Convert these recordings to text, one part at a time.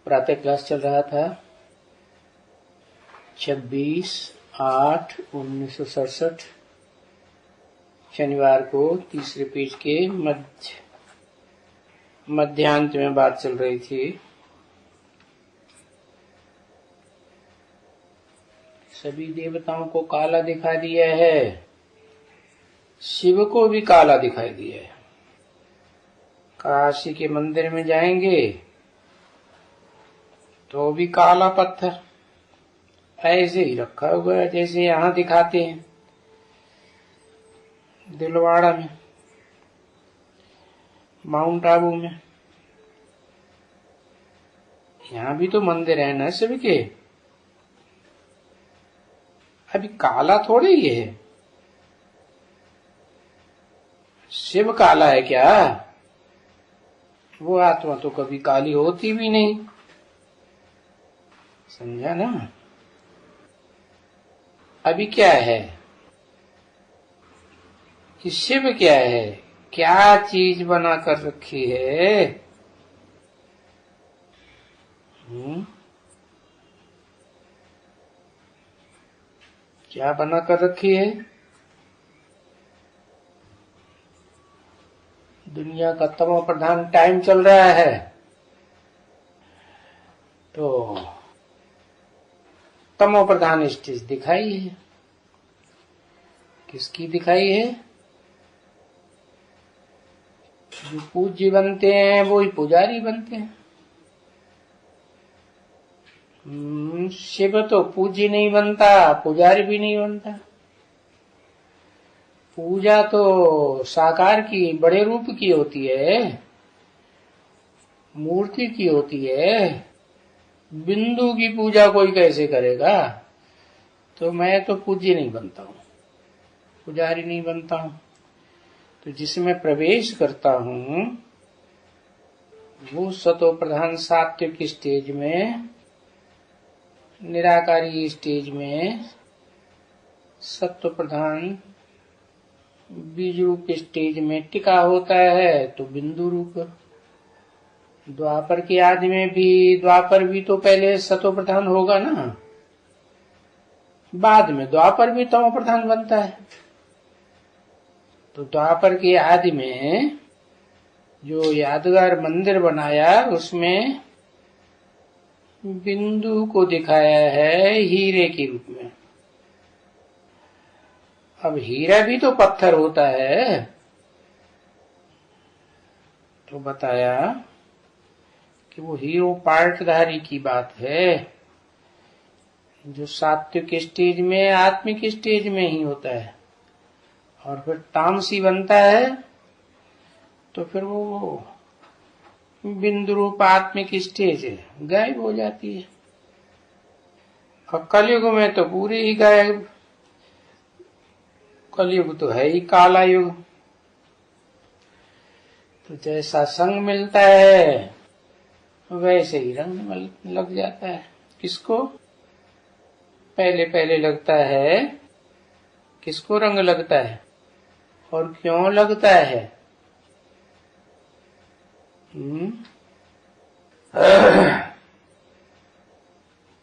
प्रातः क्लास चल रहा था 26/8/1967 शनिवार को तीसरे पेज के मध्यांत में बात चल रही थी। सभी देवताओं को काला दिखा दिया है, शिव को भी काला दिखाई दिया है। काशी के मंदिर में जाएंगे तो भी काला पत्थर ऐसे ही रखा हुआ है जैसे यहाँ दिखाते हैं दिलवाड़ा में, माउंट आबू में। यहाँ भी तो मंदिर है ना शिव के, अभी काला थोड़े ही है। शिव काला है क्या? वो आत्मा तो कभी काली होती भी नहीं, समझा ना। अभी क्या है कि शिव क्या है, क्या चीज बना कर रखी है। क्या बना कर रखी है? दुनिया का तमो प्रधान टाइम चल रहा है तो तमो प्रधान स्टेज दिखाई है। किसकी दिखाई है? जो पूज्य बनते हैं वो ही पुजारी बनते हैं। शिव तो पूज्य नहीं बनता, पुजारी भी नहीं बनता। पूजा तो साकार की, बड़े रूप की होती है, मूर्ति की होती है। बिंदु की पूजा कोई कैसे करेगा? तो मैं तो पूज्य नहीं बनता हूँ, पुजारी नहीं बनता हूँ। तो जिसमें प्रवेश करता हूँ वो सतो प्रधान सात्विक स्टेज में, निराकारी स्टेज में, सत्व प्रधान बीज रूप स्टेज में टिका होता है तो बिंदु रूप। द्वापर के आदि में भी, द्वापर भी तो पहले सतो प्रधान होगा ना, बाद में द्वापर भी तमो प्रधान बनता है। तो द्वापर के आदि में जो यादगार मंदिर बनाया उसमें बिंदु को दिखाया है हीरे के रूप में। अब हीरा भी तो पत्थर होता है। तो बताया कि वो हीरो पार्टधारी की बात है जो सात्विक स्टेज में, आत्मिक स्टेज में ही होता है। और फिर तामसी बनता है तो फिर वो बिंदु रूप आत्मिक स्टेज गायब हो जाती है। और कलयुग में तो पूरी ही गायब। कलयुग तो है ही काला युग। तो जैसा संग मिलता है वैसे ही रंग लग जाता है। किसको? पहले पहले लगता है। किसको रंग लगता है और क्यों लगता है?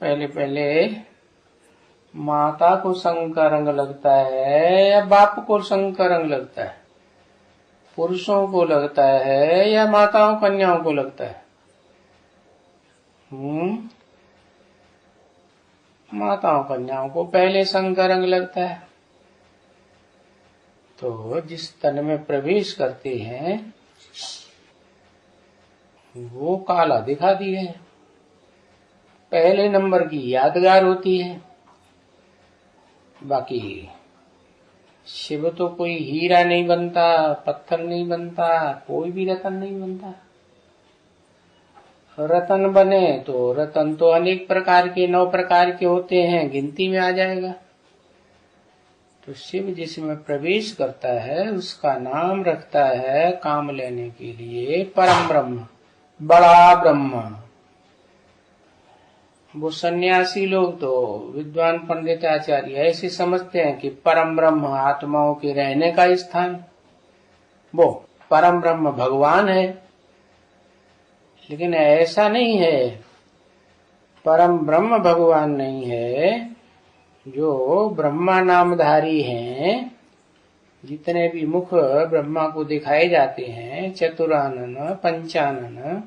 पहले पहले माता को संग का रंग लगता है या बाप को संग का रंग लगता है? पुरुषों को लगता है या माताओं कन्याओं को लगता है? माताओं कन्याओं को पहले संग का रंग लगता है। तो जिस तन में प्रवेश करते हैं वो काला दिखा दिए है। पहले नंबर की यादगार होती है। बाकी शिव तो कोई हीरा नहीं बनता, पत्थर नहीं बनता, कोई भी रतन नहीं बनता। रतन बने तो रतन तो अनेक प्रकार के, 9 प्रकार के होते हैं, गिनती में आ जाएगा। तो शिव जिसमें प्रवेश करता है उसका नाम रखता है काम लेने के लिए परम ब्रह्म, बड़ा ब्रह्म। वो सन्यासी लोग तो, विद्वान पंडित आचार्य ऐसे समझते हैं कि परम ब्रह्म आत्माओं के रहने का स्थान, वो परम ब्रह्म भगवान है। लेकिन ऐसा नहीं है। परम ब्रह्म भगवान नहीं है। जो ब्रह्मा नामधारी हैं, जितने भी मुख ब्रह्मा को दिखाए जाते हैं, चतुरानन पंचानन,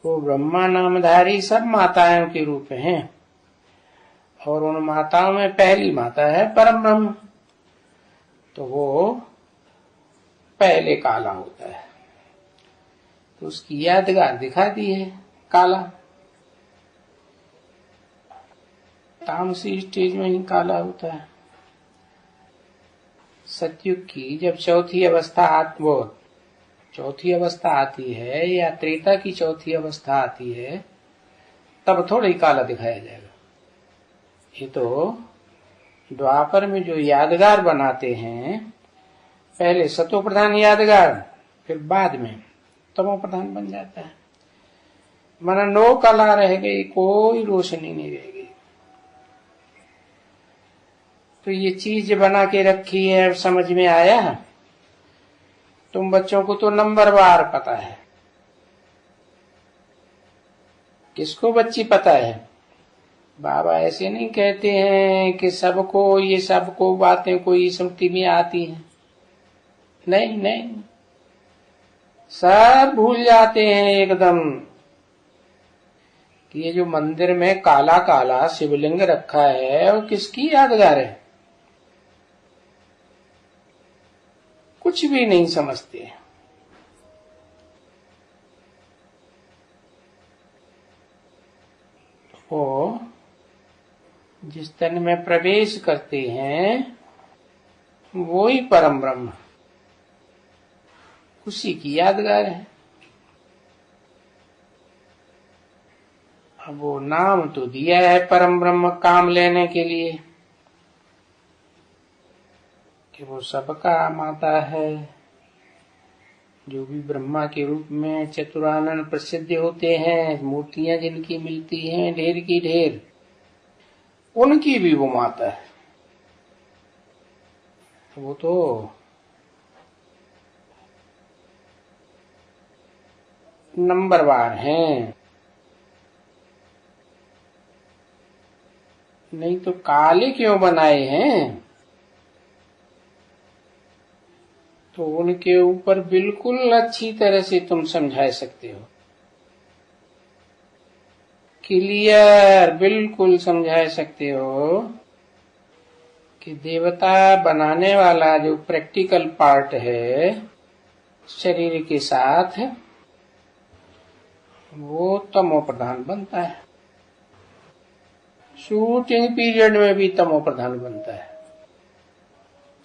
वो ब्रह्मा नामधारी सब माताओं के रूप हैं। और उन माताओं में पहली माता है परम ब्रह्म, तो वो पहले काला होता है, तो उसकी यादगार दिखा दी है काला। तामसी स्टेज में ही काला होता है। सतयुग की जब चौथी अवस्था आती है या त्रेता की चौथी अवस्था आती है, तब थोड़ा ही काला दिखाया जाएगा। ये तो द्वापर में जो यादगार बनाते हैं, पहले सतो प्रधान यादगार, फिर बाद में तमो प्रधान बन जाता है। माना 9 कला रह गई, कोई रोशनी नहीं रह गई। तो ये चीज बना के रखी है, समझ में आया? तुम बच्चों को तो नंबरवार पता है, किसको बच्ची पता है? बाबा ऐसे नहीं कहते हैं कि सबको बातें कोई स्मृति में आती हैं। नहीं नहीं, सब भूल जाते हैं एकदम कि ये जो मंदिर में काला काला शिवलिंग रखा है वो किसकी यादगार है। कुछ भी नहीं समझते। वो जिस तन में प्रवेश करते हैं वो ही परम ब्रह्म, उसी की यादगार है। अब वो नाम तो दिया है परम ब्रह्म काम लेने के लिए कि वो सबका माता है। जो भी ब्रह्मा के रूप में चतुरानन प्रसिद्ध होते हैं, मूर्तियां जिनकी मिलती हैं ढेर की ढेर, उनकी भी वो माता है। वो तो नंबरवार हैं। नहीं तो काले क्यों बनाए हैं? तो उनके ऊपर बिल्कुल अच्छी तरह से तुम समझा सकते हो, क्लियर बिल्कुल समझा सकते हो कि देवता बनाने वाला जो प्रैक्टिकल पार्ट है शरीर के साथ, वो तमो प्रधान बनता है। शूटिंग पीरियड में भी तमो प्रधान बनता है,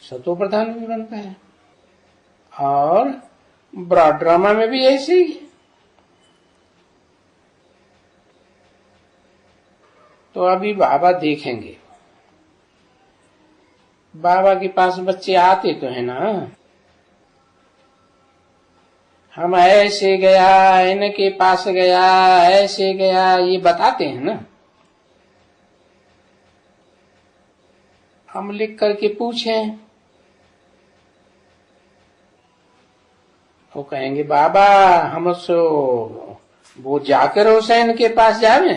सतो प्रधान भी बनता है, और ब्रॉड ड्रामा में भी ऐसे ही। तो अभी बाबा देखेंगे, बाबा के पास बच्चे आते तो है ना, हम ऐसे गया, इनके पास गया, ऐसे गया, ये बताते हैं ना। हम लिख करके पूछें, वो कहेंगे बाबा हम सो वो जाकर हुसैन के पास जावे।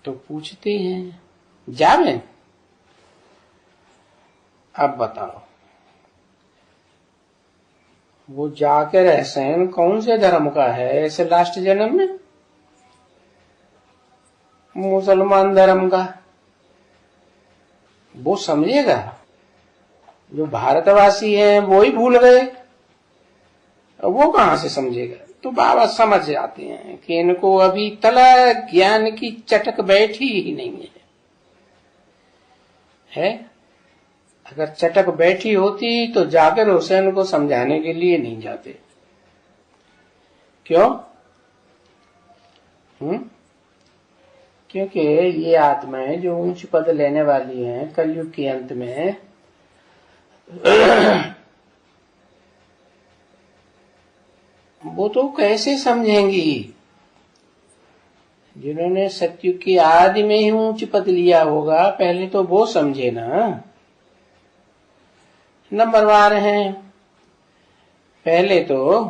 तो पूछते हैं जावे, अब बताओ वो जाकर हुसैन कौन से धर्म का है? ऐसे लास्ट जन्म में मुसलमान धर्म का, वो समझेगा? जो भारतवासी हैं वो ही भूल गए, वो कहां से समझेगा? तो बाबा समझ जाते हैं कि इनको अभी तला ज्ञान की चटक बैठी ही नहीं है। अगर चटक बैठी होती तो जाकर हुसैन को समझाने के लिए नहीं जाते। क्यों? क्योंकि ये आत्माएं जो उच्च पद लेने वाली हैं कलयुग के अंत में, वो तो कैसे समझेंगी? जिन्होंने सतयुग की आदि में ही ऊंच पद लिया होगा, पहले तो वो समझे ना। नंबरवार हैं, पहले तो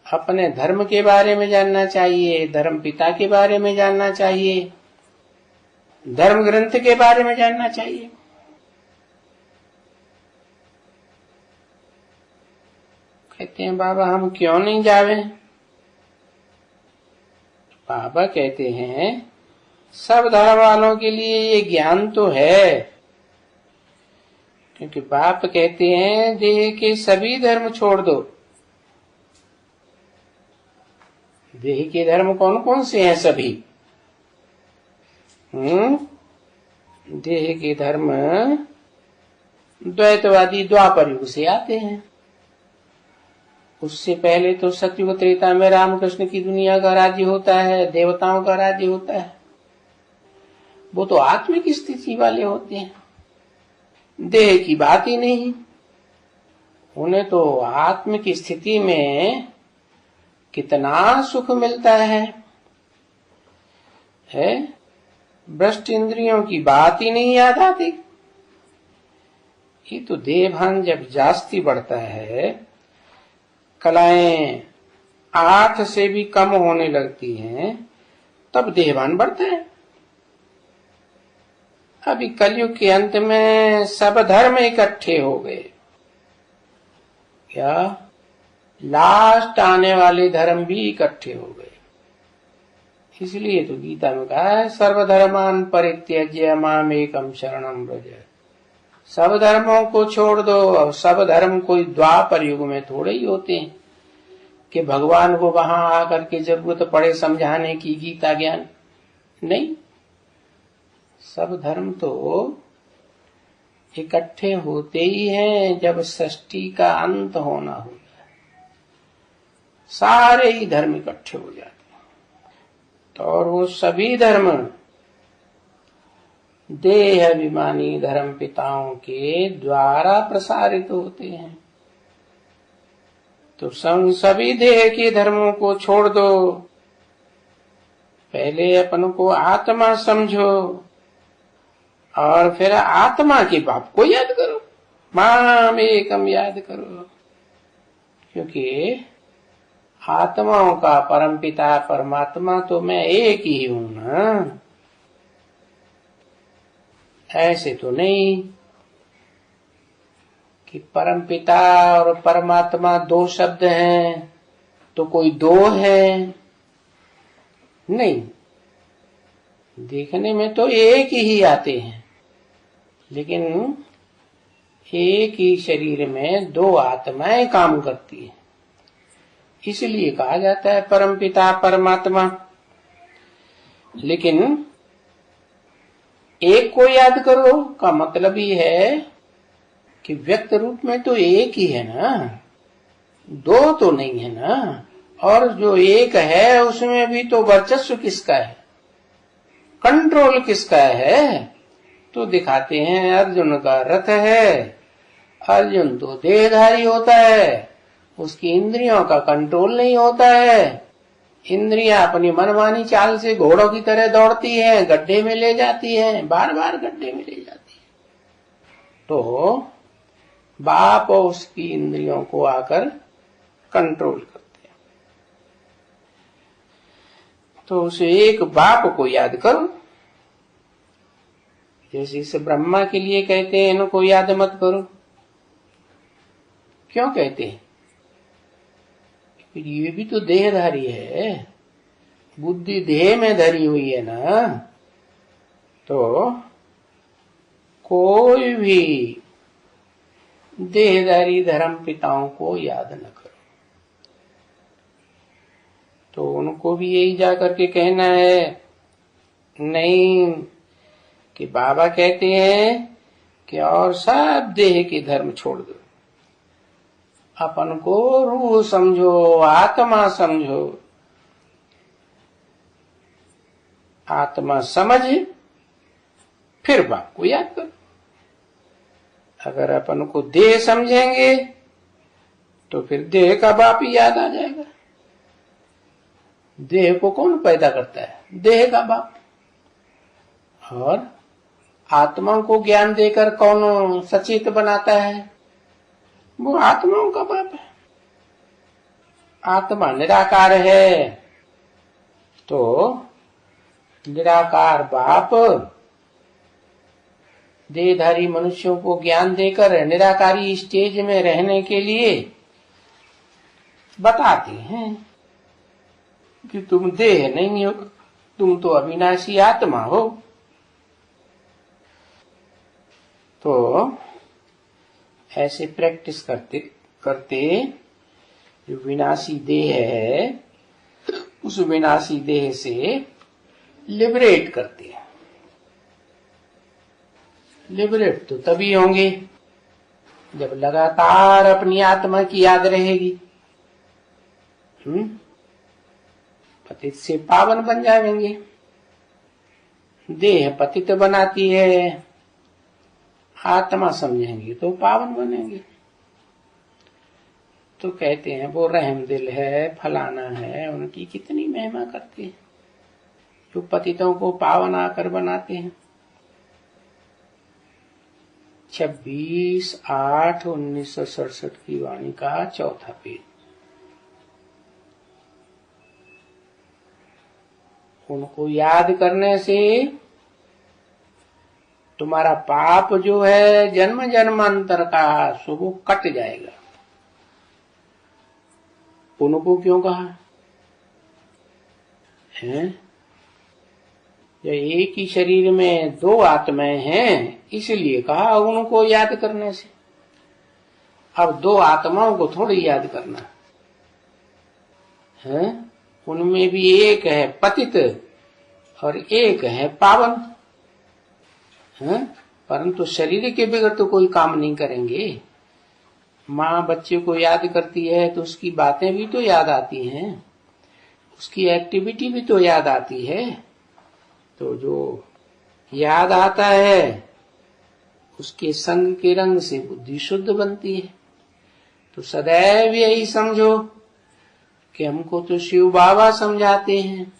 अपने धर्म के बारे में जानना चाहिए, धर्म पिता के बारे में जानना चाहिए, धर्म ग्रंथ के बारे में जानना चाहिए। कहते हैं बाबा हम क्यों नहीं जावे? बाबा कहते हैं सब धर्म वालों के लिए ये ज्ञान तो है, क्योंकि बाप कहते हैं देह के सभी धर्म छोड़ दो। देह के धर्म कौन कौन से हैं? सभी देह के धर्म द्वैतवादी द्वापर युग से आते हैं। उससे पहले तो सतयुग त्रेता में रामकृष्ण की दुनिया का राज्य होता है, देवताओं का राज्य होता है। वो तो आत्मिक स्थिति वाले होते हैं, देह की बात ही नहीं। उन्हें तो आत्मिक स्थिति में कितना सुख मिलता है भ्रष्ट इंद्रियों की बात ही नहीं याद आती। ये तो देहभान जब जास्ती बढ़ता है, कलाएं 8 से भी कम होने लगती हैं, तब देहभान बढ़ता है। अभी कलयुग के अंत में सब धर्म इकट्ठे हो गए। क्या लास्ट आने वाले धर्म भी इकट्ठे हो गए। इसलिए तो गीता में कहा है सर्वधर्मान परित्यज्य मामेकं शरणं व्रज। सब धर्मों को छोड़ दो। और सब धर्म कोई द्वापर युग में थोड़े ही होते हैं कि भगवान को वहां आकर के जरूरत पड़े समझाने की गीता ज्ञान। नहीं, सब धर्म तो इकट्ठे होते ही हैं जब सृष्टि का अंत होना होगा। सारे ही धर्म इकट्ठे हो जाते हैं। तो और वो सभी धर्म देह अभिमानी धर्म पिताओं के द्वारा प्रसारित होते हैं। तो सभी देह के धर्मों को छोड़ दो। पहले अपन को आत्मा समझो और फिर आत्मा के बाप को याद करो, माम एकम याद करो। क्योंकि आत्माओं का परमपिता परमात्मा तो मैं एक ही हूं ना, ऐसे तो नहीं कि परमपिता और परमात्मा दो शब्द हैं तो कोई दो है। नहीं, देखने में तो एक ही आते हैं, लेकिन एक ही शरीर में दो आत्माएं काम करती हैं। इसलिए कहा जाता है परमपिता परमात्मा। लेकिन एक को याद करो का मतलब ही है कि व्यक्त रूप में तो एक ही है ना, दो तो नहीं है ना। और जो एक है उसमें भी तो वर्चस्व किसका है, कंट्रोल किसका है? तो दिखाते हैं अर्जुन का रथ है। अर्जुन तो देहधारी होता है, उसकी इंद्रियों का कंट्रोल नहीं होता है। इंद्रियां अपनी मनमानी चाल से घोड़ों की तरह दौड़ती हैं, गड्ढे में ले जाती हैं, बार बार गड्ढे में ले जाती है। तो बाप उसकी इंद्रियों को आकर कंट्रोल करते हैं। तो उस एक बाप को याद करो। जैसे इस ब्रह्मा के लिए कहते हैं इनको याद मत करो। क्यों कहते हैं? ये भी तो देहधारी है, बुद्धि देह में धरी हुई है ना। तो कोई भी देहधारी धर्म पिताओं को याद न करो। तो उनको भी यही जाकर के कहना है नहीं कि बाबा कहते हैं कि और सब देह के धर्म छोड़ दो, अपन को रूह समझो, आत्मा समझो। आत्मा समझ फिर बाप को याद करो। अगर अपन को देह समझेंगे तो फिर देह का बाप ही याद आ जाएगा। देह को कौन पैदा करता है? देह का बाप। और आत्मा को ज्ञान देकर कौन सचेत बनाता है? वो आत्माओं का बाप है। आत्मा निराकार है, तो निराकार बाप देहधारी मनुष्यों को ज्ञान देकर निराकारी स्टेज में रहने के लिए बताते हैं कि तुम देह नहीं हो, तुम तो अविनाशी आत्मा हो। तो ऐसे प्रैक्टिस करते करते जो विनाशी देह है, उस विनाशी देह से लिबरेट करते हैं। लिबरेट तो तभी होंगे जब लगातार अपनी आत्मा की याद रहेगी। पतित से पावन बन जाएंगे। देह पतित बनाती है, आत्मा समझेंगे तो पावन बनेंगे। तो कहते हैं वो रहम दिल है, फलाना है, उनकी कितनी महिमा करते हैं जो पतितों को पावन आकर बनाते हैं। 26/8/1967 की वाणी का चौथा पेज। उनको याद करने से तुम्हारा पाप जो है जन्म जन्मांतर का, सो वो कट जाएगा। उनको क्यों कहा है? या एक ही शरीर में दो आत्माएं हैं, इसलिए कहा उनको याद करने से। अब दो आत्माओं को थोड़ी याद करना है, उनमें भी एक है पतित और एक है पावन है। परंतु शरीर के बगैर तो कोई काम नहीं करेंगे। माँ बच्चे को याद करती है तो उसकी बातें भी तो याद आती हैं, उसकी एक्टिविटी भी तो याद आती है। तो जो याद आता है उसके संग के रंग से बुद्धि शुद्ध बनती है। तो सदैव यही समझो कि हमको तो शिव बाबा समझाते हैं,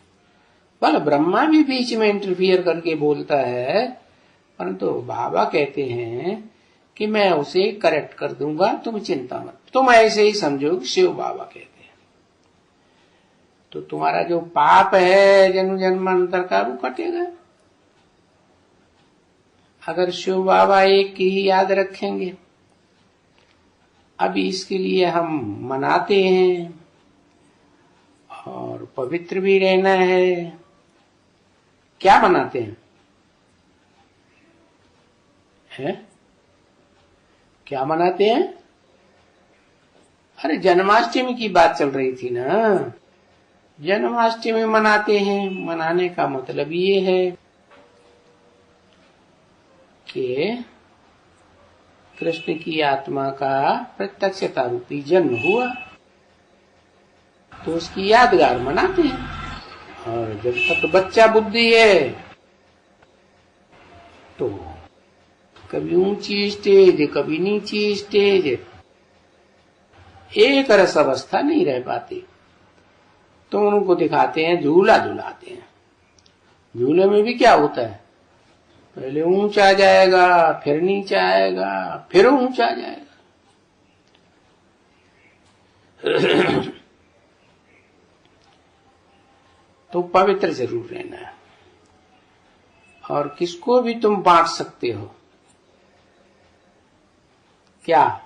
पर ब्रह्मा भी बीच में इंटरफियर करके बोलता है, परंतु बाबा कहते हैं कि मैं उसे करेक्ट कर दूंगा, तुम चिंता मत। तुम ऐसे ही समझो कि शिव बाबा कहते हैं। तो तुम्हारा जो पाप है जन्म जन्मांतर का, वो कटेगा अगर शिव बाबा एक की ही याद रखेंगे। अभी इसके लिए हम मनाते हैं और पवित्र भी रहना है। क्या मनाते हैं? क्या मनाते हैं? अरे जन्माष्टमी की बात चल रही थी ना। जन्माष्टमी मनाते हैं। मनाने का मतलब ये है कि कृष्ण की आत्मा का प्रत्यक्षता रूपी जन्म हुआ, तो उसकी यादगार मनाते हैं। और जब तक बच्चा बुद्धि है तो कभी ऊंची स्टेज, कभी नीची स्टेज, एक रस अवस्था नहीं रह पाती। तो उनको दिखाते हैं, झूला झूलाते हैं। झूले में भी क्या होता है, पहले ऊंचा जाएगा, फिर नीचा आएगा, फिर ऊंचा जाएगा। तो पवित्र जरूर रहना है। और किसको भी तुम बांट सकते हो। क्या?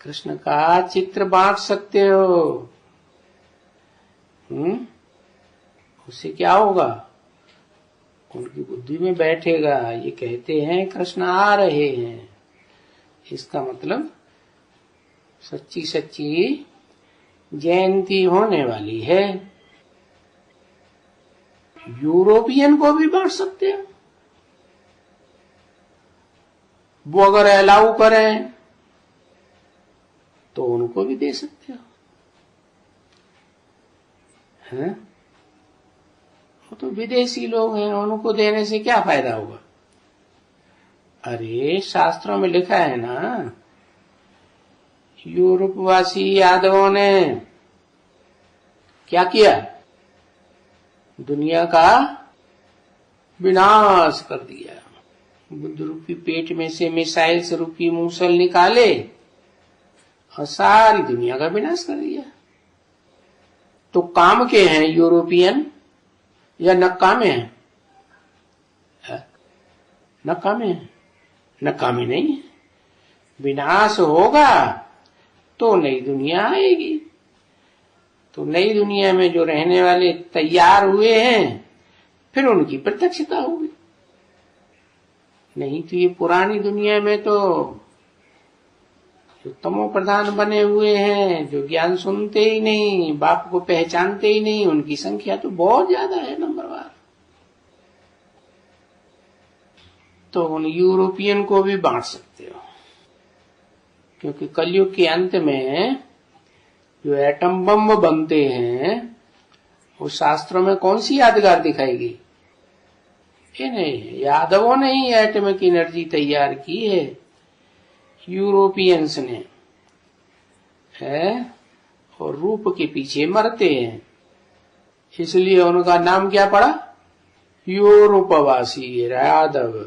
कृष्ण का चित्र बांट सकते हो। उससे क्या होगा? उनकी बुद्धि में बैठेगा। ये कहते हैं कृष्ण आ रहे हैं, इसका मतलब सच्ची सच्ची जयंती होने वाली है। यूरोपियन को भी बांट सकते हैं, वो अगर अलाउ करें तो उनको भी दे सकते हो। हैं? वो तो विदेशी लोग हैं, उनको देने से क्या फायदा होगा? अरे शास्त्रों में लिखा है ना, यूरोपवासी यादवों ने क्या किया? दुनिया का विनाश कर दिया। बुद्ध रूपी पेट में से मिसाइल्स रूपी मूसल निकाले और सारी दुनिया का विनाश कर दिया। तो काम के हैं यूरोपियन या नकामे हैं? नकामे हैं? नकामे नहीं है। विनाश होगा तो नई दुनिया आएगी। तो नई दुनिया में जो रहने वाले तैयार हुए हैं फिर उनकी प्रत्यक्षता होगी। नहीं तो ये पुरानी दुनिया में तो जो तमो प्रधान बने हुए हैं, जो ज्ञान सुनते ही नहीं, बाप को पहचानते ही नहीं, उनकी संख्या तो बहुत ज्यादा है नंबरवार। तो उन यूरोपियन को भी बांट सकते हो, क्योंकि कलयुग के अंत में जो एटम बम बनते हैं वो शास्त्रों में कौन सी यादगार दिखाएगी? ये नहीं, यादवों ने ही एटमिक एनर्जी तैयार की है, यूरोपियंस ने है, और रूप के पीछे मरते हैं, इसलिए उनका नाम क्या पड़ा? यूरोपवासी यादव।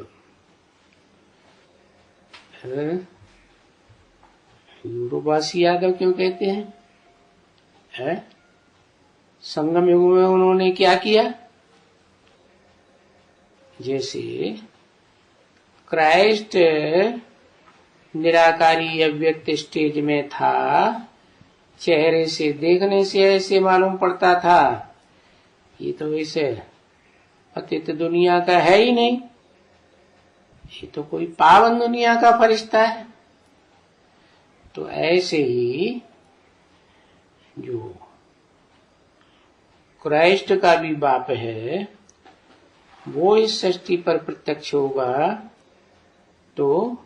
यूरोपवासी यादव क्यों कहते हैं? संगम युग में उन्होंने क्या किया? जैसे क्राइस्ट निराकारी अव्यक्त स्टेज में था, चेहरे से देखने से ऐसे मालूम पड़ता था ये तो वैसे अतीत दुनिया का है ही नहीं, ये तो कोई पावन दुनिया का फरिश्ता है। तो ऐसे ही जो क्राइस्ट का भी बाप है वो इस सृष्टि पर प्रत्यक्ष होगा तो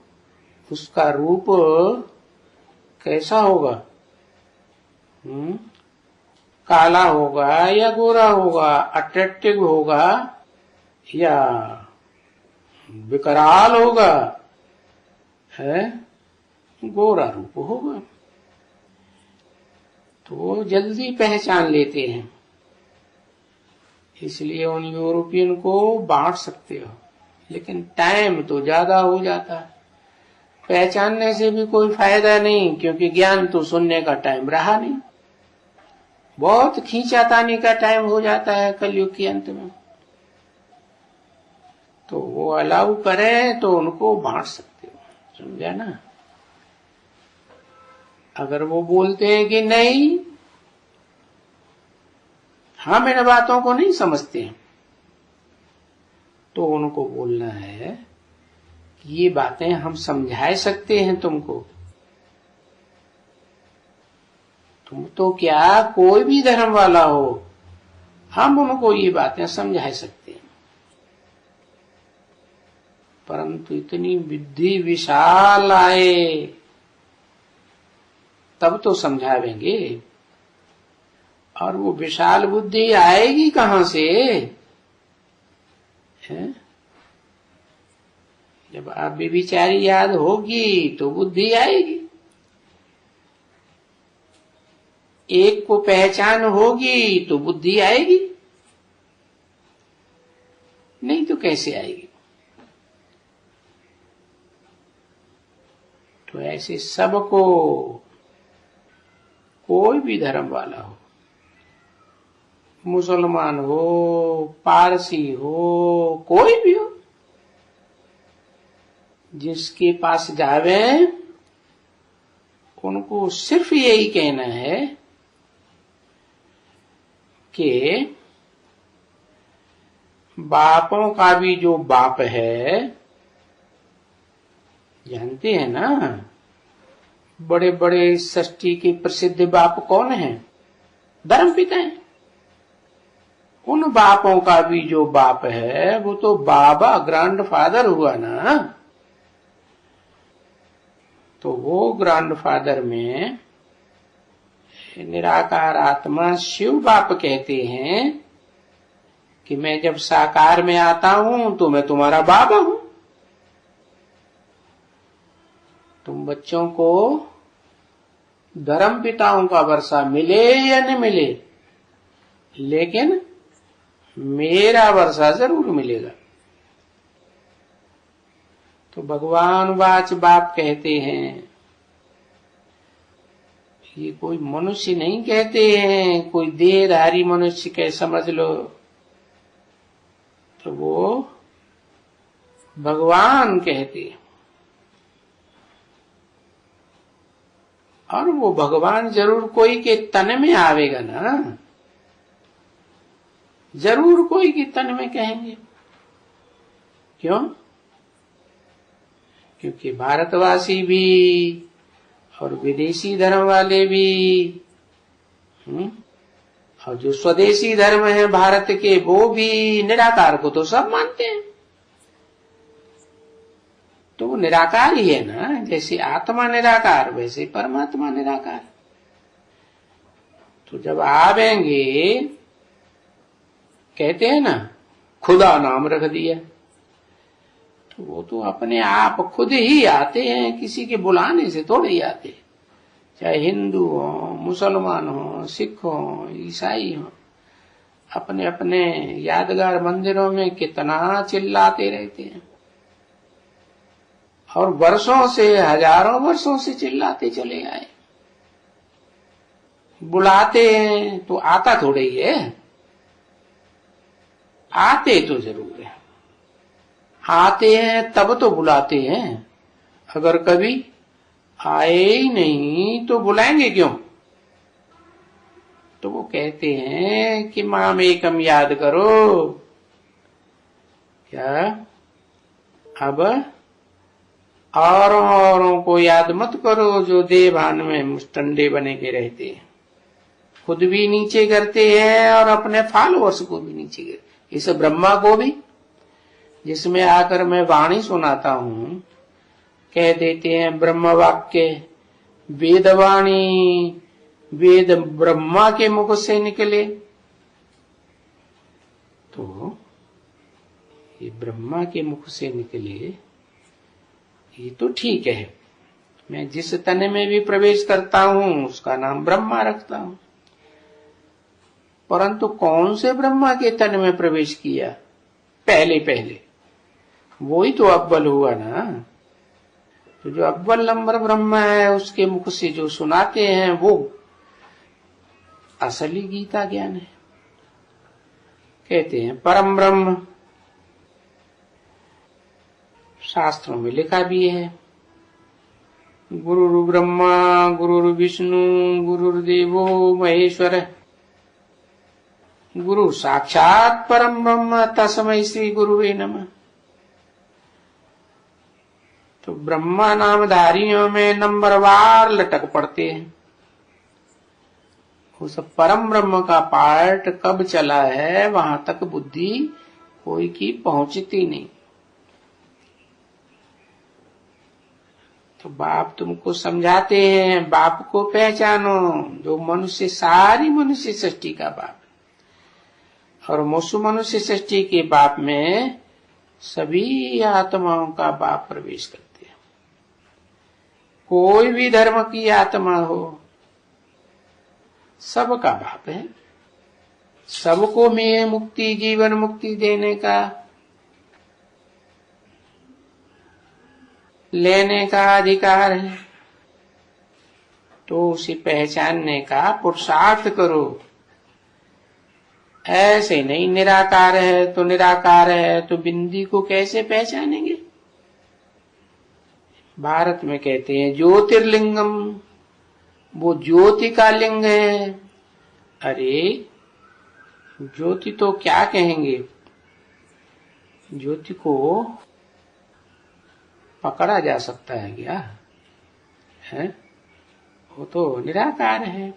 उसका रूप कैसा होगा? काला होगा या गोरा होगा? अट्रैक्टिव होगा या विकराल होगा? है गोरा रूप होगा। तो जल्दी पहचान लेते हैं, इसलिए उन यूरोपियन को बांट सकते हो, लेकिन टाइम तो ज्यादा हो जाता है। पहचानने से भी कोई फायदा नहीं, क्योंकि ज्ञान तो सुनने का टाइम रहा नहीं, बहुत खींचातानी का टाइम हो जाता है कलयुग के अंत में। तो वो अलाउ करे तो उनको बांट सकते हो, समझा ना? अगर वो बोलते हैं कि नहीं, हाँ मेरे बातों को नहीं समझते हैं, तो उनको बोलना है कि ये बातें हम समझा सकते हैं तुमको। तुम तो क्या कोई भी धर्म वाला हो, हम उनको ये बातें समझा सकते हैं, परंतु इतनी बुद्धि विशाल आए तब तो समझावेंगे। और वो विशाल बुद्धि आएगी कहां से? है? जब आप विचारी याद होगी तो बुद्धि आएगी, एक को पहचान होगी तो बुद्धि आएगी, नहीं तो कैसे आएगी? तो ऐसे सबको, कोई भी धर्म वाला हो, मुसलमान हो, पारसी हो, कोई भी हो, जिसके पास जावे उनको सिर्फ यही कहना है कि बापों का भी जो बाप है, जानते हैं ना, बड़े बड़े सृष्टि के प्रसिद्ध बाप कौन हैं? धर्म पिता हैं। उन बापों का भी जो बाप है वो तो बाबा ग्रैंडफादर हुआ ना। तो वो ग्रैंडफादर में निराकार आत्मा शिव बाप कहते हैं कि मैं जब साकार में आता हूं तो मैं तुम्हारा बाबा हूं। तुम बच्चों को धर्म पिताओं का वर्षा मिले या न मिले, लेकिन मेरा वर्षा जरूर मिलेगा। तो भगवान वाच बाप कहते हैं ये कोई मनुष्य नहीं कहते हैं, कोई देहधारी मनुष्य कह समझ लो, तो वो भगवान कहते हैं। और वो भगवान जरूर कोई के तन में आवेगा ना, जरूर कोई के तन में कहेंगे। क्यों? क्योंकि भारतवासी भी और विदेशी धर्म वाले भी, और जो स्वदेशी धर्म है भारत के, वो भी निराकार को तो सब मानते हैं। तो वो निराकार ही है ना, जैसे आत्मा निराकार वैसे परमात्मा निराकार। तो जब आवेंगे, कहते हैं ना खुदा नाम रख दिया, तो वो तो अपने आप खुद ही आते हैं, किसी के बुलाने से थोड़े ही आते। चाहे हिंदू हो, मुसलमान हो, सिख हो, ईसाई हो, अपने अपने यादगार मंदिरों में कितना चिल्लाते रहते हैं, और वर्षों से, हजारों वर्षों से चिल्लाते चले आए। बुलाते हैं तो आता थोड़े ही है, आते तो जरूर है। आते हैं तब तो बुलाते हैं, अगर कभी आए ही नहीं तो बुलाएंगे क्यों? तो वो कहते हैं कि माम एकम याद करो। क्या? अब औरों को याद मत करो जो देवान में मुस्टंडे बने के रहते हैं, खुद भी नीचे करते हैं और अपने फॉलोअर्स को भी नीचे करते। इस ब्रह्मा को भी, जिसमें आकर मैं वाणी सुनाता हूं, कह देते हैं ब्रह्म वाक्य वेदवाणी, वेद ब्रह्मा के मुख से निकले। तो ये ब्रह्मा के मुख से निकले, ये तो ठीक है। मैं जिस तन में भी प्रवेश करता हूं उसका नाम ब्रह्मा रखता हूं, परंतु कौन से ब्रह्मा के तन में प्रवेश किया? पहले वो ही तो अव्वल हुआ ना। तो जो अव्वल नंबर ब्रह्मा है उसके मुख से जो सुनाते हैं वो असली गीता ज्ञान है। कहते हैं परम ब्रह्म, शास्त्रों में लिखा भी है, गुरुर् ब्रह्मा गुरुर् विष्णु गुरुर्देवो महेश्वर, गुरु साक्षात परम ब्रह्म तस्मै श्री गुरुवे नमः। तो ब्रह्मा नामधारियों में नंबरवार लटक पड़ते हैं। उस परम ब्रह्म का पार्ट कब चला है वहां तक बुद्धि कोई की पहुंचती नहीं। तो बाप तुमको समझाते हैं, बाप को पहचानो जो मनुष्य, सारी मनुष्य सृष्टि का बाप, और मनुष्य सृष्टि के बाप में सभी आत्माओं का बाप प्रवेश करते हैं। कोई भी धर्म की आत्मा हो, सबका बाप है। सबको में मुक्ति, जीवन मुक्ति देने का, लेने का अधिकार है। तो उसे पहचानने का पुरुषार्थ करो। ऐसे नहीं निराकार है तो निराकार है तो बिंदी को कैसे पहचानेंगे? भारत में कहते हैं ज्योतिर्लिंगम, वो ज्योति का लिंग है। अरे ज्योति तो क्या कहेंगे, ज्योति को पकड़ा जा सकता है क्या? है वो तो निराकार है।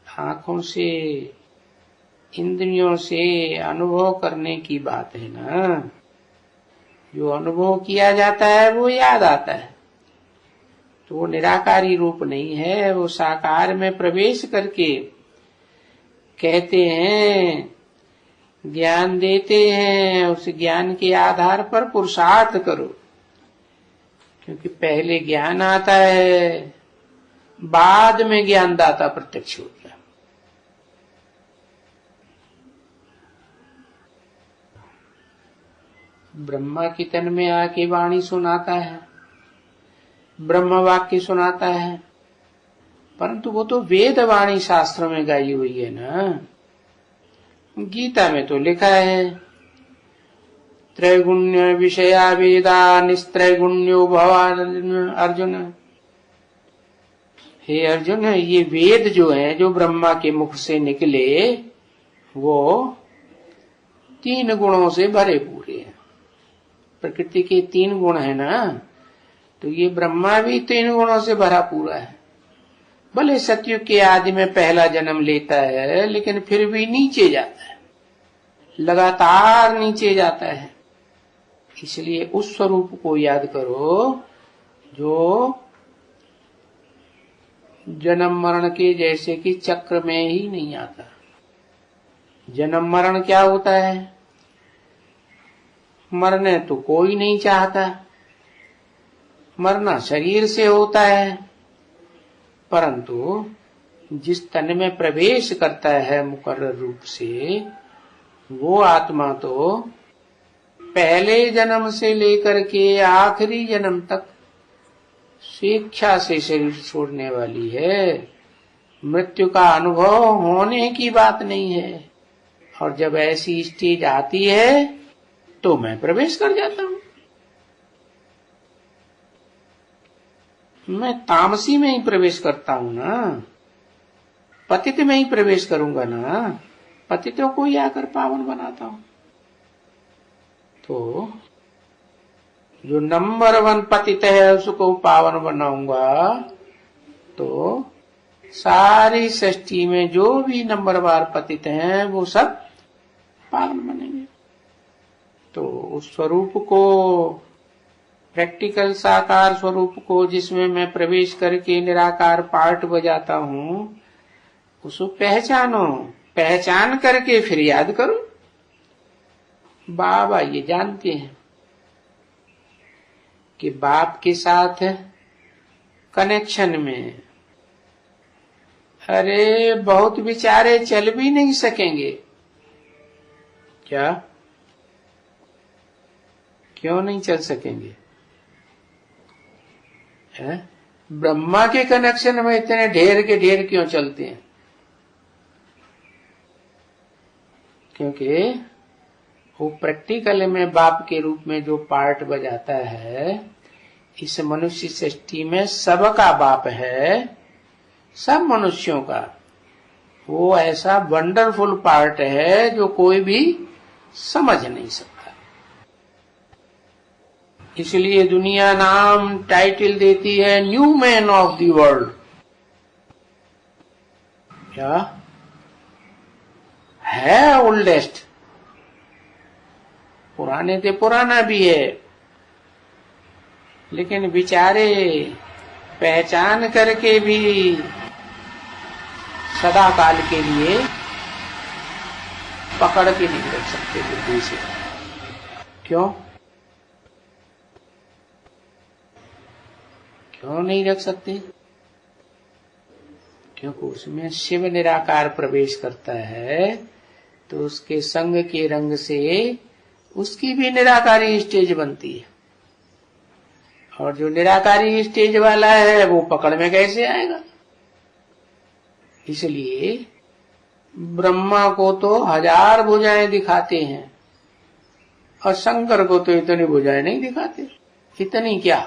आंखों से, इंद्रियों से अनुभव करने की बात है ना। जो अनुभव किया जाता है वो याद आता है, तो वो निराकारी रूप नहीं है। वो साकार में प्रवेश करके कहते हैं, ज्ञान देते हैं, उस ज्ञान के आधार पर पुरुषार्थ करो। क्योंकि पहले ज्ञान आता है, बाद में ज्ञानदाता प्रत्यक्ष होता है। ब्रह्मा की तन में आके वाणी सुनाता है, ब्रह्म वाक्य सुनाता है, परंतु वो तो वेदवाणी शास्त्र में गाई हुई है ना। गीता में तो लिखा है त्रैगुण्य विषया वेदा निस्त्रैगुण्यो भवान अर्जुन। हे अर्जुन, ये वेद जो है, जो ब्रह्मा के मुख से निकले, वो 3 गुणों से भरे पूरे हैं। प्रकृति के 3 गुण है ना, तो ये ब्रह्मा भी 3 गुणों से भरा पूरा है। भले सतयुग के आदि में पहला जन्म लेता है, लेकिन फिर भी नीचे जाता है, लगातार नीचे जाता है। इसलिए उस स्वरूप को याद करो जो जन्म मरण के जैसे कि चक्र में ही नहीं आता। जन्म मरण क्या होता है? मरने तो कोई नहीं चाहता, मरना शरीर से होता है, परंतु जिस तन में प्रवेश करता है मुकर्रर रूप से, वो आत्मा तो पहले जन्म से लेकर के आखिरी जन्म तक स्वेच्छा से शरीर छोड़ने वाली है। मृत्यु का अनुभव होने की बात नहीं है। और जब ऐसी स्टेज आती है तो मैं प्रवेश कर जाता हूं। मैं तामसी में ही प्रवेश करता हूं ना, पतित में ही प्रवेश करूंगा ना, पतितों को ही आकर पावन बनाता हूं। तो जो नंबर 1 पतित है उसको पावन बनाऊंगा, तो सारी सृष्टि में जो भी नंबरवार पतित हैं वो सब पावन बनेंगे। तो उस स्वरूप को, प्रैक्टिकल साकार स्वरूप को, जिसमें मैं प्रवेश करके निराकार पार्ट बजाता हूं, उसको पहचानो, पहचान करके फिर याद करो। बाबा ये जानते हैं कि बाप के साथ कनेक्शन में अरे बहुत बेचारे चल भी नहीं सकेंगे। क्या? क्यों नहीं चल सकेंगे? है? ब्रह्मा के कनेक्शन में इतने ढेर के ढेर क्यों चलते हैं? क्योंकि वो प्रैक्टिकल में बाप के रूप में जो पार्ट बजाता है, इस मनुष्य सृष्टि में सबका बाप है, सब मनुष्यों का। वो ऐसा वंडरफुल पार्ट है जो कोई भी समझ नहीं सकता। इसलिए दुनिया नाम टाइटल देती है new man of the world. क्या है? ओल्डेस्ट, पुराने से पुराना भी है, लेकिन बेचारे पहचान करके भी सदा काल के लिए पकड़ के नहीं रख सकते बुद्धि से। क्यों? क्यों नहीं रख सकते? क्योंकि उसमें शिव निराकार प्रवेश करता है, तो उसके संग के रंग से उसकी भी निराकारी स्टेज बनती है। और जो निराकारी स्टेज वाला है वो पकड़ में कैसे आएगा? इसलिए ब्रह्मा को तो 1000 भुजाएं दिखाते हैं, और शंकर को तो इतनी भुजाएं नहीं दिखाते। इतनी क्या,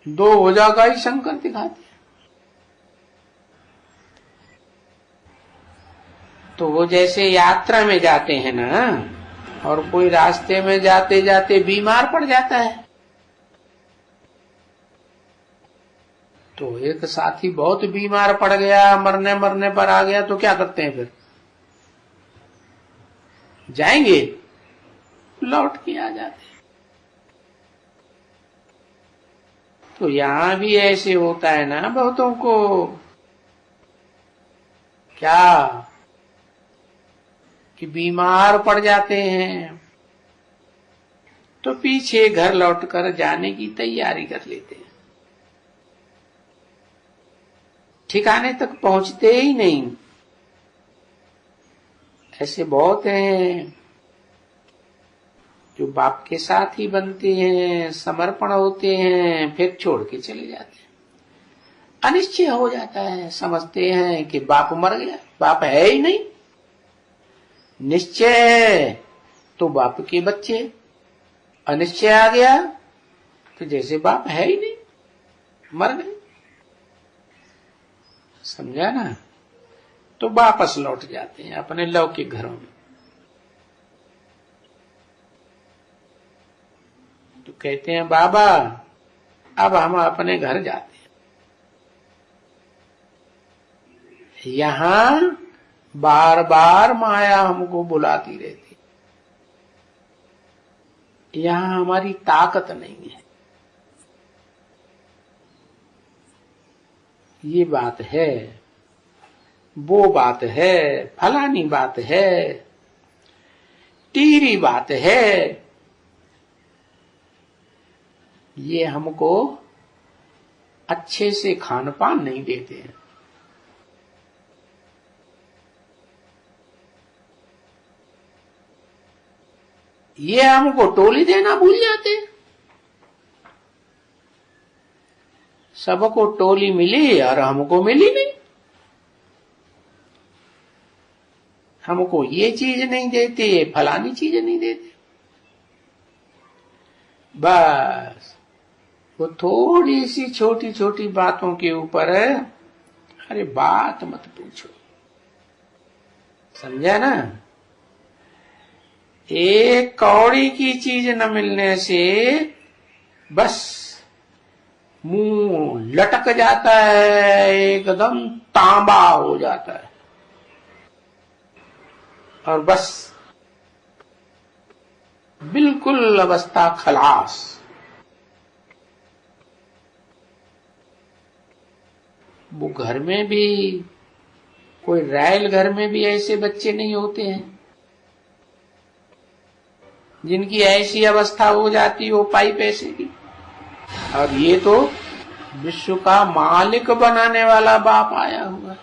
2 भुजा का ही शंकर दिखाते हैं। तो वो जैसे यात्रा में जाते हैं ना, और कोई रास्ते में जाते जाते बीमार पड़ जाता है, तो एक साथी बहुत बीमार पड़ गया, मरने पर आ गया, तो क्या करते हैं फिर? जाएंगे? लौट के आ जाते हैं। तो यहां भी ऐसे होता है ना बहुतों को। क्या कि बीमार पड़ जाते हैं तो पीछे घर लौटकर जाने की तैयारी कर लेते हैं, ठिकाने तक पहुंचते ही नहीं। ऐसे बहुत हैं। जो बाप के साथ ही बनते हैं, समर्पण होते हैं, फिर छोड़ के चले जाते हैं। अनिश्चय हो जाता है, समझते हैं कि बाप मर गया, बाप है ही नहीं। निश्चय है तो बाप के बच्चे, अनिश्चय आ गया तो जैसे बाप है ही नहीं, मर गए। समझा ना? तो वापस लौट जाते हैं अपने लौकिक घरों में। तो कहते हैं बाबा अब हम अपने घर जाते हैं। यहां बार बार माया हमको बुलाती रहती, यहां हमारी ताकत नहीं है। ये बात है, वो बात है, फलानी बात है, टीरी बात है, ये हमको अच्छे से खान पान नहीं देते हैं। ये हमको टोली देना भूल जाते हैं। सबको टोली मिली और हमको मिली नहीं। हमको ये चीज नहीं देते, फलानी चीज नहीं देते। बस वो थोड़ी सी छोटी छोटी बातों के ऊपर, अरे बात मत पूछो। समझा ना? एक कौड़ी की चीज न मिलने से बस मुंह लटक जाता है, एकदम तांबा हो जाता है और बस बिल्कुल अवस्था खलास। वो घर में भी, कोई रॉयल घर में भी ऐसे बच्चे नहीं होते हैं जिनकी ऐसी अवस्था हो जाती हो पाई पैसे की। और ये तो विश्व का मालिक बनाने वाला बाप आया हुआ है।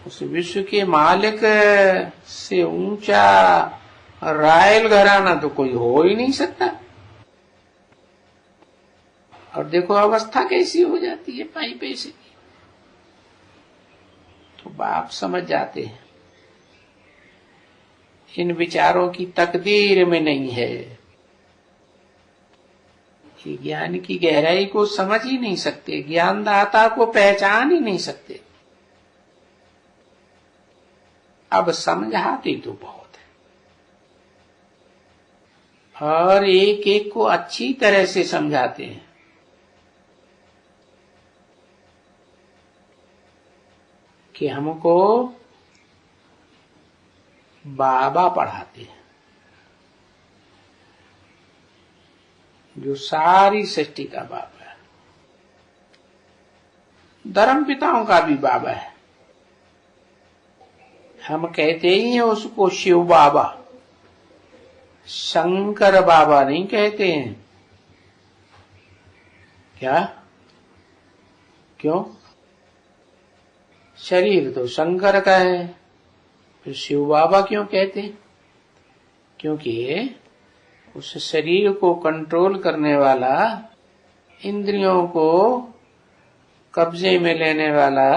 उस विश्व के मालिक से ऊंचा रॉयल घराना तो कोई हो ही नहीं सकता। और देखो अवस्था कैसी हो जाती है पाई पैसे की। तो बाप समझ जाते हैं इन विचारों की तकदीर में नहीं है। ये ज्ञान की गहराई को समझ ही नहीं सकते, ज्ञानदाता को पहचान ही नहीं सकते। अब समझाते तो बहुत है और एक एक को अच्छी तरह से समझाते हैं। कि हमको बाबा पढ़ाते हैं जो सारी सृष्टि का बाबा है, धर्म पिताओं का भी बाबा है। हम कहते ही हैं उसको शिव बाबा, शंकर बाबा नहीं कहते हैं। क्या? क्यों? शरीर तो शंकर का है, फिर शिव बाबा क्यों कहते हैं? क्योंकि उस शरीर को कंट्रोल करने वाला, इंद्रियों को कब्जे में लेने वाला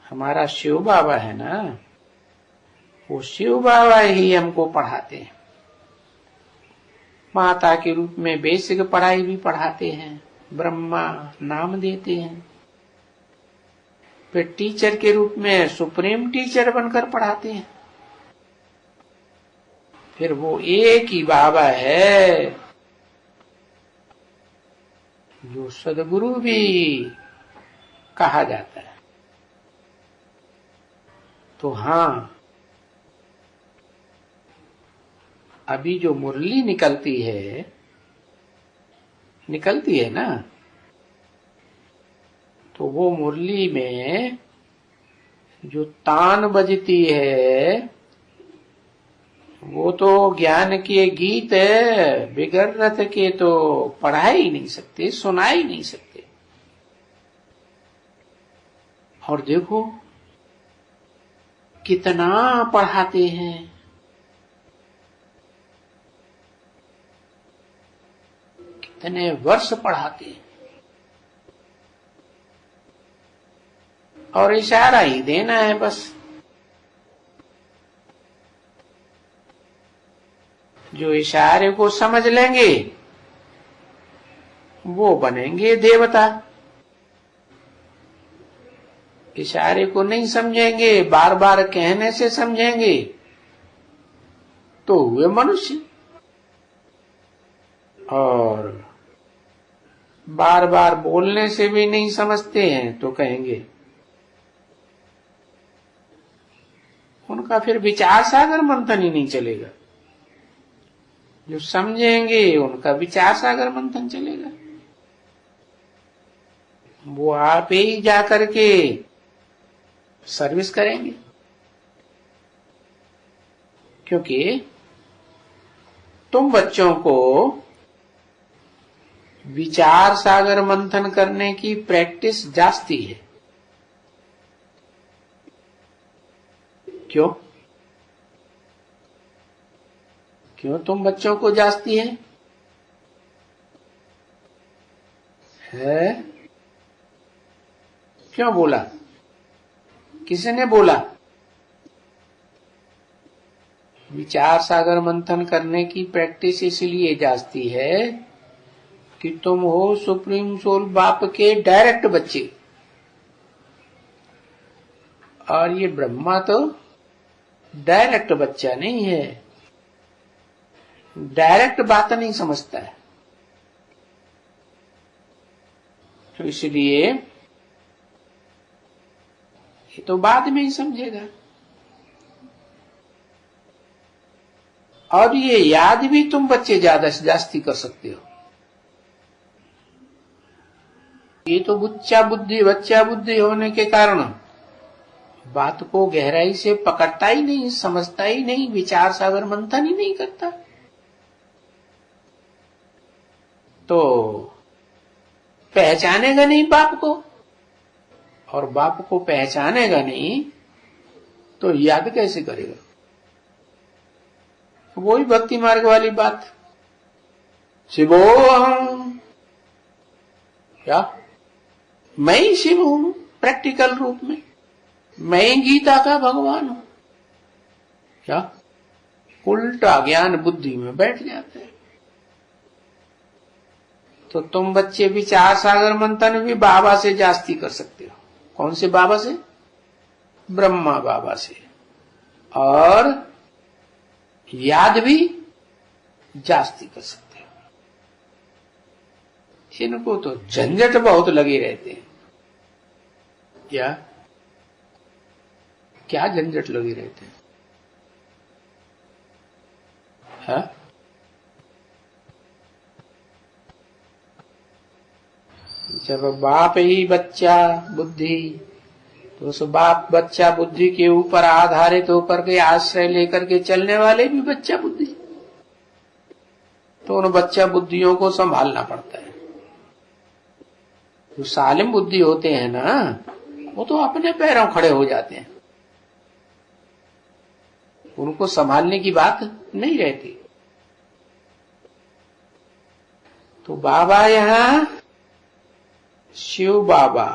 हमारा शिव बाबा है ना। वो शिव बाबा ही हमको पढ़ाते हैं। माता के रूप में बेसिक पढ़ाई भी पढ़ाते हैं, ब्रह्मा नाम देते हैं। फिर टीचर के रूप में सुप्रीम टीचर बनकर पढ़ाते हैं। फिर वो एक ही बाबा है जो सदगुरु भी कहा जाता है। तो हाँ, अभी जो मुरली निकलती है ना, तो वो मुरली में जो तान बजती है वो तो ज्ञान के गीत है, बिगर रथ के तो पढ़ा ही नहीं सकते, सुना ही नहीं सकते। और देखो कितना पढ़ाते हैं, इतने वर्ष पढ़ाते हैं और इशारा ही देना है बस। जो इशारे को समझ लेंगे वो बनेंगे देवता, इशारे को नहीं समझेंगे, बार बार कहने से समझेंगे तो हुए मनुष्य, और बार बार बोलने से भी नहीं समझते हैं तो कहेंगे। उनका फिर विचार सागर मंथन ही नहीं चलेगा। जो समझेंगे उनका विचार सागर मंथन चलेगा। वो आप ही जाकर के सर्विस करेंगे, क्योंकि तुम बच्चों को विचार सागर मंथन करने की प्रैक्टिस जास्ती है। क्यों क्यों तुम बच्चों को जास्ती है? क्यों बोला? किसने बोला? विचार सागर मंथन करने की प्रैक्टिस इसलिए जास्ती है कि तुम हो सुप्रीम सोल बाप के डायरेक्ट बच्चे, और ये ब्रह्मा तो डायरेक्ट बच्चा नहीं है, डायरेक्ट बात नहीं समझता है। तो इसलिए ये तो बाद में ही समझेगा। और ये याद भी तुम बच्चे ज्यादा से जास्ती कर सकते हो। ये तो बच्चा बुद्धि होने के कारण बात को गहराई से पकड़ता ही नहीं, समझता ही नहीं, विचार सागर मंथन ही नहीं करता। तो पहचानेगा नहीं बाप को, और बाप को पहचानेगा नहीं तो याद कैसे करेगा? वही भक्ति मार्ग वाली बात, शिवोहम, क्या मैं ही शिव हूं प्रैक्टिकल रूप में, मैं ही गीता का भगवान हूं। क्या उल्टा ज्ञान बुद्धि में बैठ जाते हैं। तो तुम बच्चे विचार सागर मंथन भी बाबा से जास्ती कर सकते हो। कौन से बाबा से? ब्रह्मा बाबा से। और याद भी जास्ती कर सकते हो। इनको तो झंझट बहुत लगे रहते हैं। क्या झंझट लगे रहते हैं? हाँ? जब बाप ही बच्चा बुद्धि, तो उस बाप बच्चा बुद्धि के ऊपर आधारित होकर के आश्रय लेकर के चलने वाले भी बच्चा बुद्धि, तो उन बच्चा बुद्धियों को संभालना पड़ता है। जो सालिम बुद्धि होते हैं ना, वो तो अपने पैरों खड़े हो जाते हैं, उनको संभालने की बात नहीं रहती। तो बाबा यहां शिव बाबा,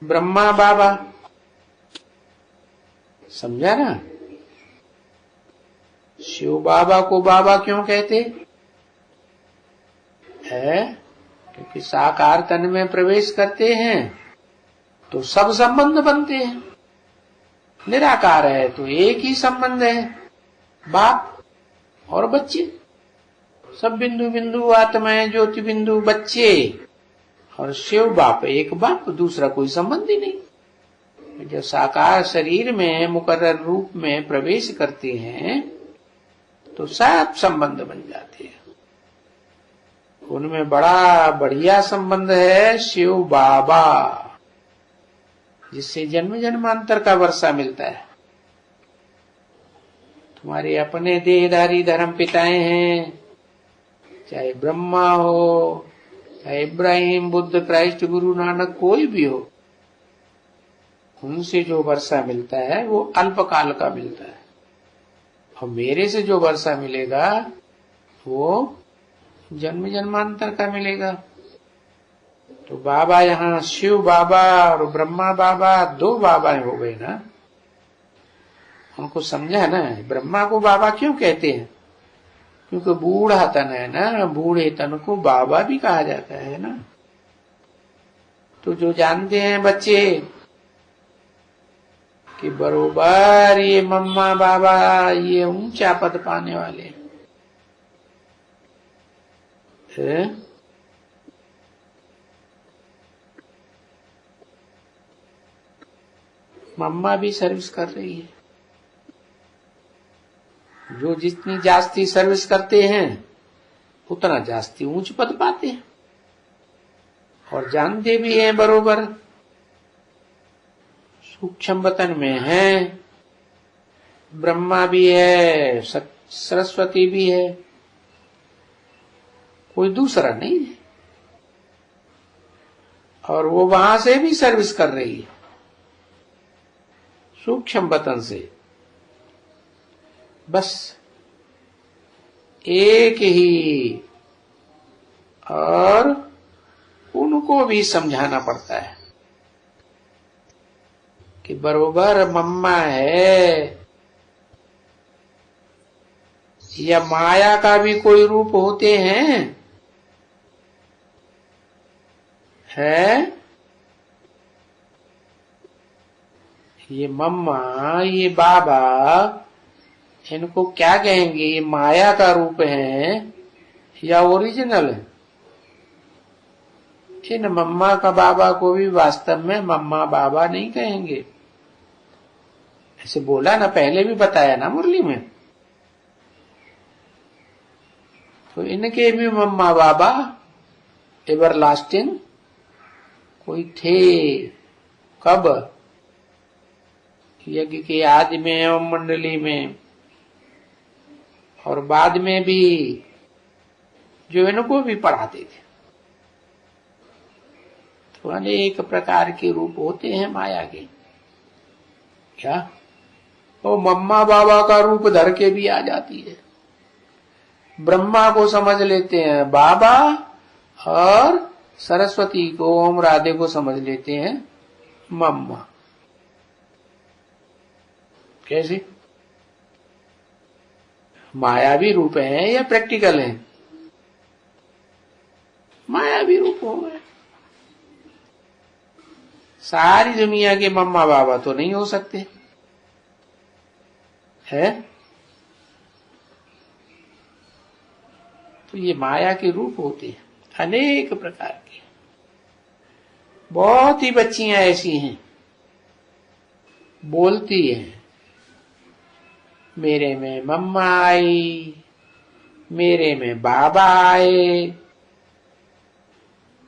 ब्रह्मा बाबा, समझा ना? शिव बाबा को बाबा क्यों कहते हैं? क्योंकि साकार तन में प्रवेश करते हैं तो सब संबंध बनते हैं। निराकार है तो एक ही संबंध है, बाप और बच्चे। सब बिंदु बिंदु आत्माएं, ज्योति बिंदु बच्चे, और शिव बाप एक बाप, दूसरा कोई संबंध ही नहीं। जब साकार शरीर में मुकर्रर रूप में प्रवेश करते हैं तो सब संबंध बन जाते हैं। उनमें बड़ा बढ़िया संबंध है शिव बाबा, जिससे जन्म जन्मांतर का वर्षा मिलता है। तुम्हारे अपने देहधारी धर्म पिताएं हैं, चाहे ब्रह्मा हो, चाहे इब्राहिम, बुद्ध, क्राइस्ट, गुरु नानक, कोई भी हो, उनसे जो वर्षा मिलता है वो अल्पकाल का मिलता है। और मेरे से जो वर्षा मिलेगा वो जन्म जन्मांतर का मिलेगा। तो बाबा यहाँ शिव बाबा और ब्रह्मा बाबा, दो बाबा हो गए ना। उनको समझा ना, ब्रह्मा को बाबा क्यों कहते हैं? क्योंकि बूढ़ा तन है ना, बूढ़े तन को बाबा भी कहा जाता है ना। तो जो जानते हैं बच्चे कि बरोबर ये मम्मा बाबा ये ऊंचा पद पाने वाले हैं। मम्मा भी सर्विस कर रही है। जो जितनी जास्ती सर्विस करते हैं उतना जास्ती ऊंच पद पाते हैं, और जानते भी हैं बरोबर सूक्ष्म वतन में है, ब्रह्मा भी है, सरस्वती भी है, कोई दूसरा नहीं है। और वो वहां से भी सर्विस कर रही है, सूक्ष्म वतन से। बस एक ही, और उनको भी समझाना पड़ता है कि बरोबर मम्मा है, या माया का भी कोई रूप होते हैं, है ये मम्मा ये बाबा, इनको क्या कहेंगे? ये माया का रूप है या ओरिजिनल है? इन मम्मा का बाबा को भी वास्तव में मम्मा बाबा नहीं कहेंगे। ऐसे बोला ना, पहले भी बताया ना मुरली में। तो इनके भी मम्मा बाबा एवरलास्टिंग कोई थे। कब? यज्ञ के आदि में एवं मंडली में, और बाद में भी जो इनको भी पढ़ाते थे। तो अनेक प्रकार के रूप होते हैं माया के। क्या वो मम्मा बाबा का रूप धर के भी आ जाती है। ब्रह्मा को समझ लेते हैं बाबा, और सरस्वती को, ओम राधे को समझ लेते हैं मम्मा। कैसे? मायावी रूप है या प्रैक्टिकल है? मायावी रूप हो गए। सारी दुनिया के मम्मा बाबा तो नहीं हो सकते है। तो ये माया के रूप होते हैं अनेक प्रकार के। बहुत ही बच्चियां ऐसी हैं, बोलती हैं मेरे में मम्मा आई, मेरे में बाबा आए।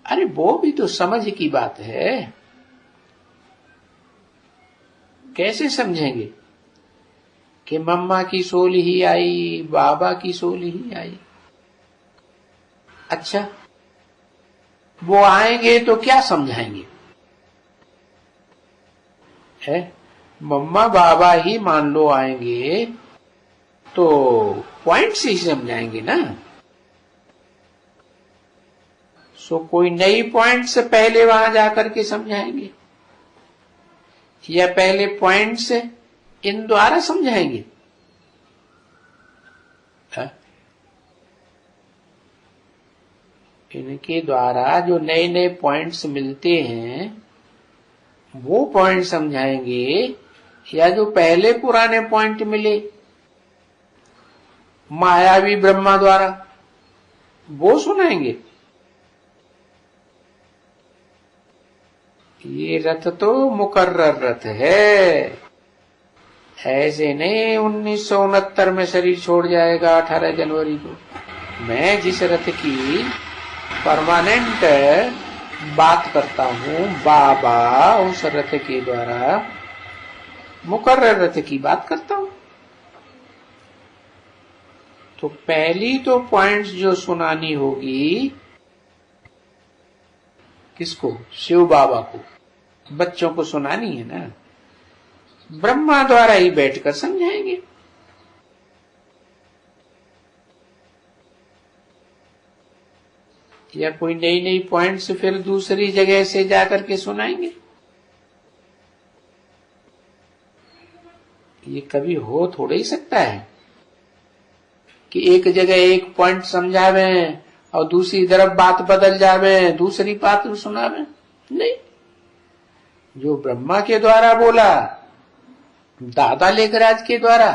अरे वो भी तो समझ की बात है। कैसे समझेंगे कि मम्मा की सोल ही आई, बाबा की सोल ही आई? अच्छा, वो आएंगे तो क्या समझाएंगे? है मम्मा बाबा ही मान लो आएंगे तो पॉइंट्स ही समझाएंगे ना। सो कोई नई पॉइंट से पहले वहां जाकर के समझाएंगे, या पहले पॉइंट से इन द्वारा समझाएंगे? इनके द्वारा जो नए नए पॉइंट्स मिलते हैं वो पॉइंट समझाएंगे, या जो पहले पुराने पॉइंट मिले मायावी ब्रह्मा द्वारा वो सुनाएंगे? ये रथ तो मुकर्रर रथ है। ऐसे नहीं 1969 में शरीर छोड़ जाएगा 18 जनवरी को। मैं जिस रथ की परमानेंट बात करता हूं, बाबा उस रथ के द्वारा मुकर्रर रथ की बात करता हूं। तो पहली तो पॉइंट्स जो सुनानी होगी किसको? शिव बाबा को। बच्चों को सुनानी है ना, ब्रह्मा द्वारा ही बैठकर समझाएंगे। या कोई नई नई पॉइंट्स फिर दूसरी जगह से जाकर के सुनाएंगे? ये कभी हो थोड़ा ही सकता है कि एक जगह एक पॉइंट समझावे और दूसरी तरफ बात बदल जावे, दूसरी बात सुनावे। नहीं, जो ब्रह्मा के द्वारा बोला, दादा लेखराज के द्वारा,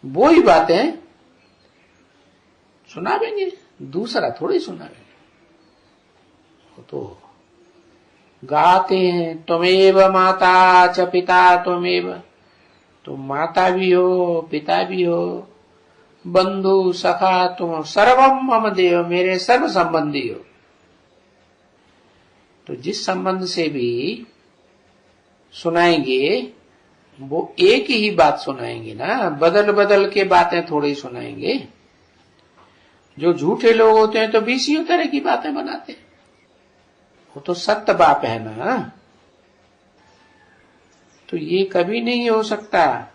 वो ही बातें सुनावेंगे, दूसरा थोड़ी सुनावेंगे। तो गाते हैं त्वमेव माता च पिता त्वमेव, तुम माता भी हो, पिता भी हो, बंधु सखा तुम, सर्वम मम देव, मेरे सर्व संबंधी हो। तो जिस संबंध से भी सुनाएंगे वो एक ही बात सुनाएंगे ना, बदल बदल के बातें थोड़ी सुनाएंगे। जो झूठे लोग होते हैं तो 20 तरह की बातें बनाते हैं, वो तो सत्य बाप है ना। तो ये कभी नहीं हो सकता।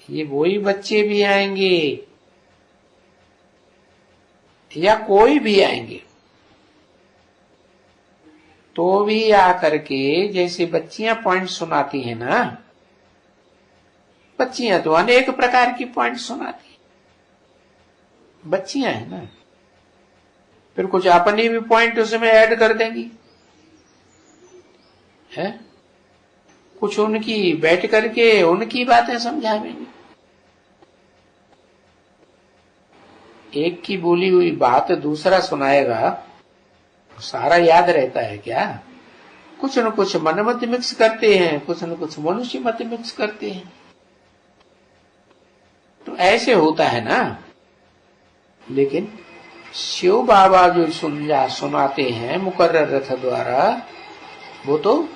ये वही बच्चे भी आएंगे या कोई भी आएंगे तो भी आकर के, जैसे बच्चियां पॉइंट सुनाती हैं ना, बच्चियां तो अनेक प्रकार की पॉइंट सुनाती हैं, बच्चियां है ना, फिर कुछ अपनी भी पॉइंट उसमें ऐड कर देंगी है, कुछ उनकी बैठ करके उनकी बातें समझावेंगे। एक की बोली हुई बात दूसरा सुनाएगा, सारा याद रहता है क्या? कुछ न कुछ मन मत मिक्स करते हैं, कुछ न कुछ मनुष्य मत मिक्स करते हैं। तो ऐसे होता है ना। लेकिन शिव बाबा जो सुनाते हैं मुकर्रर रथ द्वारा, वो तो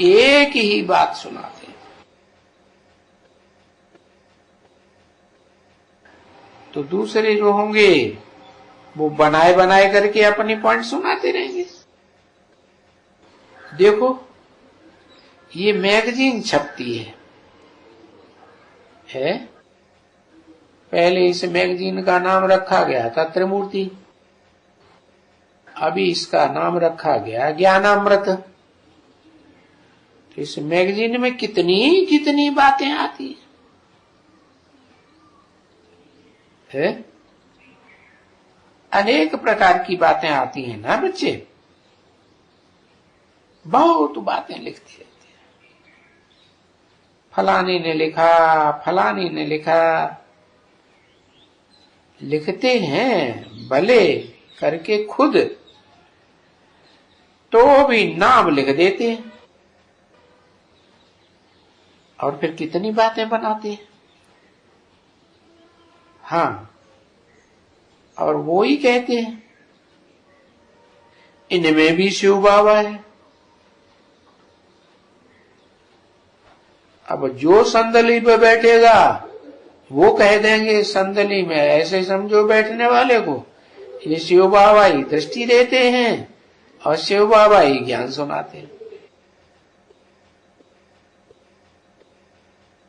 एक ही बात सुनाते हैं। तो दूसरे जो होंगे वो बनाए बनाए करके अपनी पॉइंट सुनाते रहेंगे। देखो, ये मैगजीन छपती है? पहले इस मैगजीन का नाम रखा गया था त्रिमूर्ति, अभी इसका नाम रखा गया ज्ञानामृत। तो इस मैगजीन में कितनी कितनी बातें आती है? अनेक प्रकार की बातें आती हैं ना बच्चे, बहुत बातें लिखती रहती है। फलाने ने लिखा, फलाने ने लिखा, लिखते हैं भले करके खुद, तो भी नाम लिख देते हैं और फिर कितनी बातें बनाते हैं। हाँ, और वो ही कहते हैं इनमें भी शिव बाबा है। अब जो संदली पे बैठेगा वो कह देंगे संदली में ऐसे समझो बैठने वाले को, ये शिव बाबा ही दृष्टि देते हैं और शिव बाबा ही ज्ञान सुनाते हैं।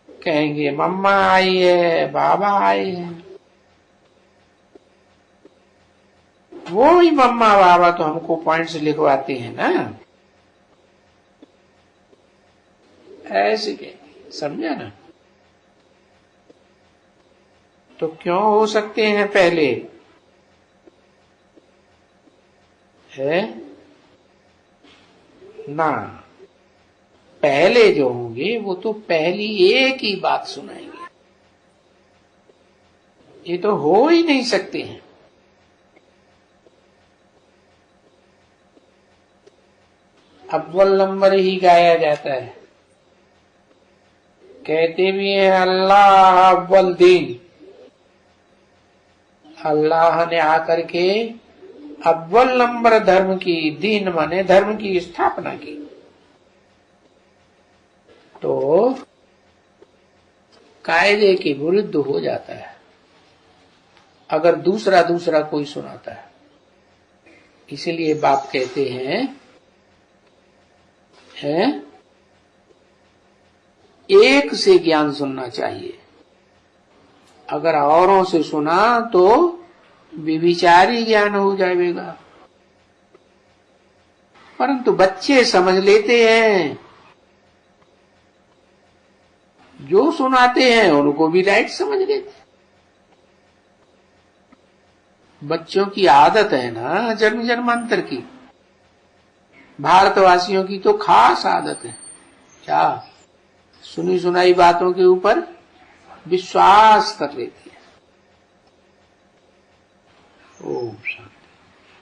कहेंगे मम्मा आई है, बाबा आए हैं। वो ही मम्मा बाबा तो हमको पॉइंट्स लिखवाते हैं ना, ऐसे के, समझा ना। तो क्यों हो सकते हैं पहले है ना? पहले जो होंगे वो तो पहली एक ही बात सुनाएंगे, ये तो हो ही नहीं सकते हैं। अव्वल नंबर ही गाया जाता है, कहते भी हैं अल्लाह अव्वल दीन। अल्लाह ने आकर के अव्वल नंबर धर्म की, दीन माने धर्म की स्थापना की। तो कायदे के विरुद्ध हो जाता है अगर दूसरा दूसरा कोई सुनाता है। इसलिए बाप कहते हैं एक से ज्ञान सुनना चाहिए, अगर औरों से सुना तो व्यभिचारी ज्ञान हो जाएगा। परंतु बच्चे समझ लेते हैं, जो सुनाते हैं उनको भी राइट समझ लेते हैं। बच्चों की आदत है ना जन्म जन्मांतर की, भारतवासियों की तो खास आदत है, क्या सुनी सुनाई बातों के ऊपर विश्वास कर लेती है। ओम शांति।